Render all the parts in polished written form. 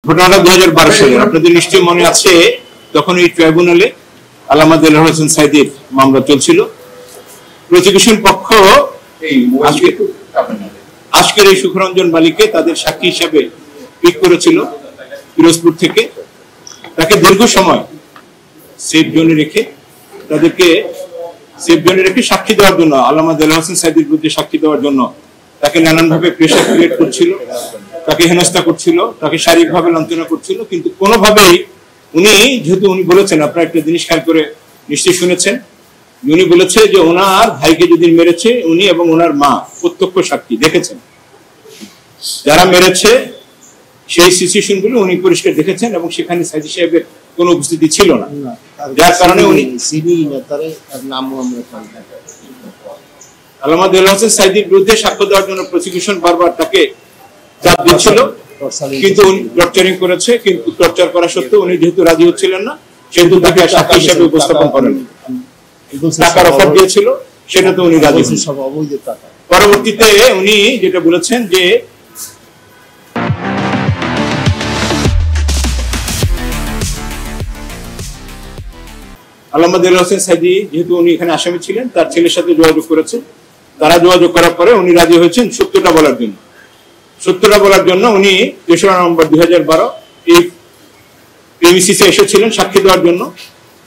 ঘটনাটা 2012 সালে, আপনাদের নিশ্চয়ই মনে আছে। তখন এই ট্রাইব্যুনালে আল্লামা দেলোয়ার হোসেন সাঈদীর মামলা চলছিল। প্রসিকিউশন পক্ষ আজকের এই সুখরঞ্জন মালিককে তাদের সাক্ষী হিসাবে পিক করেছিল পিরোজপুর থেকে। তাকে দীর্ঘ সময় সেফ জোনে রেখে সাক্ষী দেওয়ার জন্য, আল্লামা দেলোয়ার হোসেন সাঈদীর বিরুদ্ধে সাক্ষী দেওয়ার জন্য তাকে নানানভাবে প্রেশার ক্রিয়েট করছিল, তাকে হেনস্থা করছিল, তাকে শারীরিকভাবে লাঞ্ছনা করছিল। কিন্তু কোনোভাবেই যেহেতু উনি বলেছেন, আপনারা একটা জিনিস খেয়াল করে নিশ্চয়ই শুনেছেন, উনি বলেছে যে ওনার ভাইকে যেদিন মেরেছে উনি এবং ওনার মা প্রত্যক্ষ সাক্ষী দেখেছেন। যারা মেরেছে সেই সিচুয়েশন গুলো উনি পরিষ্কার দেখেছেন এবং সেখানে সাঈদী সাহেবের কোনো উপস্থিতি ছিল না, যার কারণে উনি আল্লামা দেলোয়ার হোসেন সাঈদীর বিরুদ্ধে সাক্ষ্য দেওয়ার জন্য প্রসিকিউশন বারবার তাকে চাপ দিচ্ছিল, কিন্তু উনি টর্চারিং করেছে। কিন্তু টর্চার করা সত্ত্বেও উনি যেহেতু রাজি হচ্ছিলেন না, সেহেতু তাকে সাক্ষী হিসেবে উপস্থাপন করেন। টাকার অফার দিয়েছিল, সেটা তো উনি রাজি হন। পরবর্তীতে উনি যেটা বলেছেন যে আল্লামা দেলোয়ার হোসেন সাঈদী যেহেতু উনি এখানে আসামি ছিলেন, তার ছেলের সাথে যোগাযোগ করেছেন। তারা যোগাযোগ করার পরে উনি রাজি হয়েছেন সত্যটা বলার জন্য। উনি 3রা নভেম্বর 2012 এই প্রেমিসিসে এসেছিলেন সাক্ষী দেওয়ার জন্য।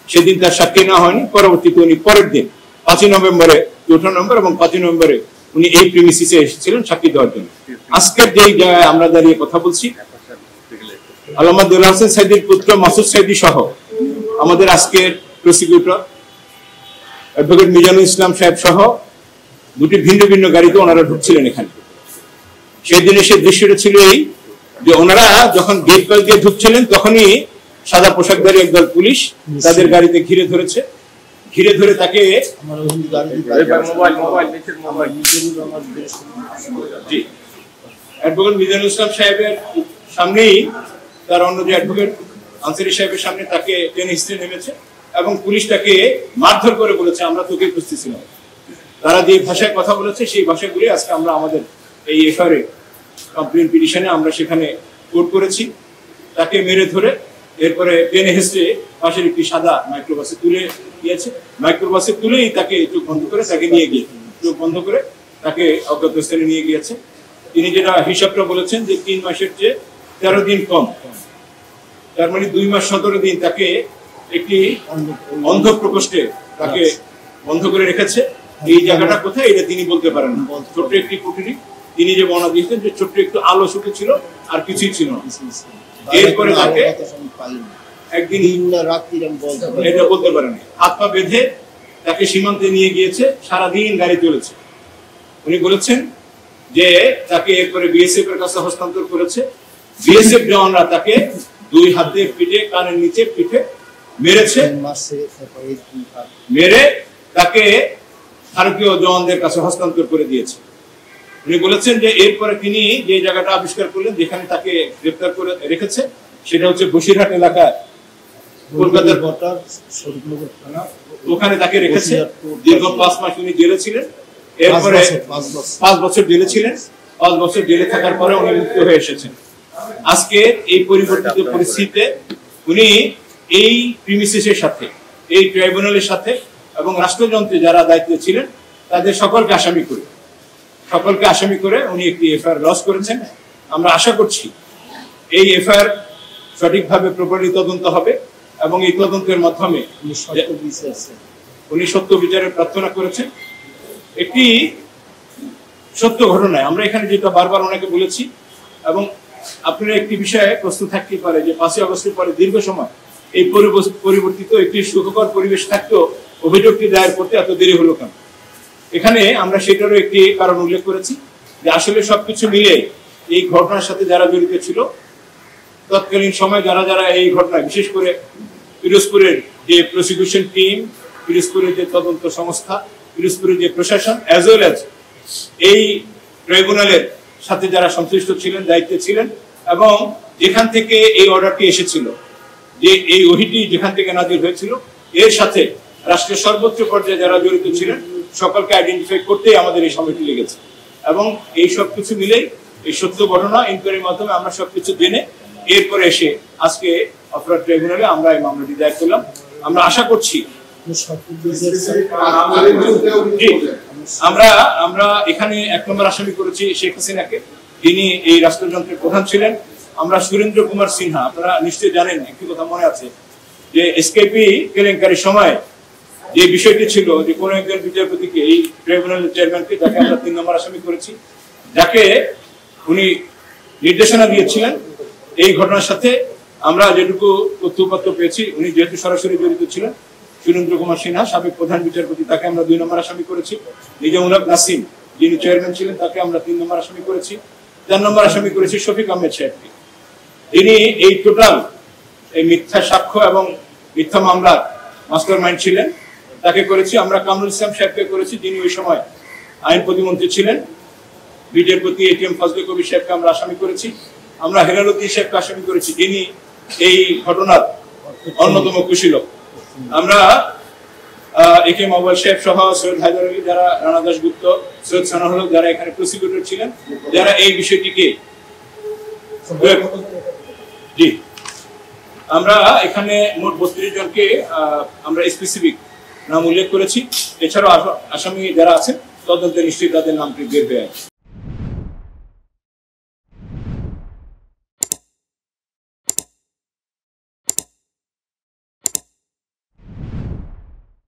সেদিন তার সাক্ষী নেওয়া হয়নি। পরবর্তীতে উনি পরের দিন 5 নভেম্বরে, 4 নভেম্বর এবং 5 নভেম্বরে উনি এই প্রেমিসিসে এসেছিলেন সাক্ষী দেওয়ার জন্য। আজকের যে জায়গায় আমরা দাঁড়িয়ে কথা বলছি, আল্লামা দেলোয়ার হোসেন সাঈদীর পুত্র মাসুদ সাঈদী সহ আমাদের আজকের প্রসিকিউটর অ্যাডভোকেট মিজানুল ইসলাম সাহেব সহ দুটি ভিন্ন ভিন্ন গাড়িতে ওনারা ঢুকছিলেন এখানে। সেই দিনে সেই দৃশ্যটা ছিল এই যে ওনারা যখন গেট পাস দিয়ে ঢুকছিলেন, তখনই সাদা পোশাকধারী একদল পুলিশ তাদের গাড়িতে ঘিরে ধরে তাকে অ্যাডভোকেট মিজানুল ইসলাম সাহেবের সামনেই তার অন্য যে অ্যাডভোকেট আনসারী সাহেবের সামনে তাকে টেনে হিস্ট্রি নেমেছে এবং পুলিশ তাকে মারধর করে বলেছে আমরা তোকে খুঁজতেছিলাম। তারা যে ভাষায় কথা বলেছে সেই ভাষাগুলি আজকে আমরা আমাদের এই এফআইআর কমপ্লেন পিটিশনে আমরা সেখানে কোট করেছি। তাকে মেরে ধরে এরপরে টেনে হেসে পাশের একটি সাদা মাইক্রোবাসে তুলে দিয়েছে। মাইক্রোবাসে তুলেই তাকে চোখ বন্ধ করে তাকে অজ্ঞাত স্থানে নিয়ে গিয়েছে। তিনি যেটা হিসাবটা বলেছেন যে 3 মাসের চেয়ে 13 দিন কম, তার মানে 2 মাস 17 দিন তাকে একটি অন্ধ প্রকোষ্ঠে তাকে বন্ধ করে রেখেছে। এই জায়গাটা কোথায় এটা তিনি বলতে পারেন না। ছোট্ট একটি কুঠুরি, তিনি যে বর্ণনা দিয়েছেন যে ছোট্ট একটু আলো শুধু ছিল আর কিছুই ছিল না। এরপরে তাকে একদিন এটা বলতে পারেন, হাত পা বেঁধে তাকে সীমান্তে নিয়ে গিয়েছে, সারাদিন গাড়ি চলেছে। উনি বলেছেন যে তাকে এরপরে বিএসএফ এর কাছে হস্তান্তর করেছে। বিএসএফ জওয়ানরা তাকে 2 হাতে পিঠে, কানের নিচে পিঠে মেরেছে, মেরে তাকে ভারতীয় জওয়ানদের কাছে হস্তান্তর করে দিয়েছে। উনি বলেছেন যে এরপরে তিনি যে জায়গাটা আবিষ্কার করলেন যেখানে তাকে গ্রেফতার করে রেখেছে, সেটা হচ্ছে বসিরহাট এলাকায় কলকাতার বর্ডার, ওখানে তাকে রেখেছে। দীর্ঘ 5 মাস উনি জেলে ছিলেন। এরপরে 5 বছর জেলে ছিলেন। 5 বছর জেলে থাকার পরে উনি মুক্ত হয়ে এসেছেন। আজকে এই পরিবর্তিত পরিস্থিতিতে উনি এই প্রিমিসিসের সাথে, এই ট্রাইব্যুনালের সাথে এবং রাষ্ট্রযন্ত্রে যারা দায়িত্বে ছিলেন তাদের সকলকে আসামি করে উনি একটি এফআইআর লঞ্চ করেছেন। আমরা আশা করছি এই এফআইআর সঠিকভাবে প্রপারলি তদন্ত হবে এবং এই তদন্তের মাধ্যমে উনি সত্য বিচারের প্রার্থনা করেছেন। একটি সত্য ঘটনায় আমরা এখানে যেটা বারবার ওনাকে বলেছি এবং আপনার একটি বিষয়ে প্রশ্ন থাকতে পারে যে 5 আগস্টের পরে দীর্ঘ সময় এই পরিবর্তিত একটি সুখকর পরিবেশ থাকতেও অভিযোগটি দায়ের করতে এত দেরি হলো কেন? এখানে আমরা সেটারও একটি কারণ উল্লেখ করেছি যে আসলে সবকিছু মিলে এই ঘটনার সাথে যারা জড়িত ছিল তৎকালীন সময় যারা এই ঘটনায়, বিশেষ করে পিরোজপুরের যে প্রসিকিউশন টিম, পিরোজপুরের যে তদন্ত সংস্থা, পিরোজপুরের যে প্রশাসন, অ্যাজ ওয়েল অ্যাজ এই ট্রাইব্যুনালের সাথে যারা সংশ্লিষ্ট ছিলেন, দায়িত্বে ছিলেন এবং যেখান থেকে এই অর্ডারটি এসেছিল, যে এই ওহিটি যেখান থেকে নাজিল হয়েছিল, এর সাথে রাষ্ট্রের সর্বোচ্চ পর্যায়ে যারা জড়িত ছিলেন সকলকে আইডেন্টিফাই করতেই আমাদের এই সময়টি লেগেছে এবং এই সবকিছু মিলেই এই সত্য ঘটনা ইনকোয়ারির মাধ্যমে আমরা সবকিছু জেনে এরপরে এসে আজকে অপরাধ ট্রাইব্যুনালে আমরা এই মামলাটি দায়ের করলাম। আমরা আশা করছি আমরা এখানে 1 নম্বর আসামি করেছি শেখ হাসিনাকে, তিনি এই রাষ্ট্রযন্ত্রের প্রধান ছিলেন। আমরা সুরেন্দ্র কুমার সিনহা, আপনারা নিশ্চয়ই জানেন, একটি কথা মনে আছে যে এসকেপি কেলেঙ্কারির সময় যে বিষয়টি ছিল যে কোন একজন বিচারপতিকে, এই ট্রাইব্যুনালের চেয়ারম্যানকে, যাকে আমরা 3 নম্বর আসামি করেছি, যাকে উনি নির্দেশনা দিয়েছিলেন এই ঘটনার সাথে আমরা যেটুকু তথ্যপত্র পেয়েছি, উনি যেহেতু সরাসরি জড়িত ছিলেন, সুরেন্দ্র কুমার সিনহা সাবেক প্রধান বিচারপতি, তাকে আমরা 2 নম্বর আসামি করেছি। নিজামুল হক নাসিম, যিনি চেয়ারম্যান ছিলেন, তাকে আমরা 3 নম্বর আসামি করেছি। 4 নম্বর আসামি করেছি শফিক আহমেদ সাহেবকে, তিনি এই টোটাল এই মিথ্যা সাক্ষ্য এবং মিথ্যা মামলার মাস্টার মাইন্ড ছিলেন, তাকে করেছি। আমরা কামরুল ইসলাম সাহেবকে করেছি, যিনি ওই সময় আইন প্রতিমন্ত্রী ছিলেন। বিচারপতি এটিএম ফজলে কবির সাহেবকে আমরা আসামি করেছি। আমরা হেলালুদ্দিন সাহেবকে আসামি করেছি, যিনি এই ঘটনার অন্যতম কুশীলক। আমরা একে মোবাইল সাহেব সহ সৈয়দ হায়দার আলী, যারা রানা দাশগুপ্ত, সৈয়দ সানাহুল হক, যারা এখানে প্রসিকিউটর ছিলেন, যারা এই বিষয়টিকে জি আমরা এখানে মোট 32 জনকে আমরা স্পেসিফিক নাম উল্লেখ করেছি। এছাড়াও আসামি যারা আছেন তদন্তে নিশ্চয়ই তাদের নামটি বের হয়ে আসে।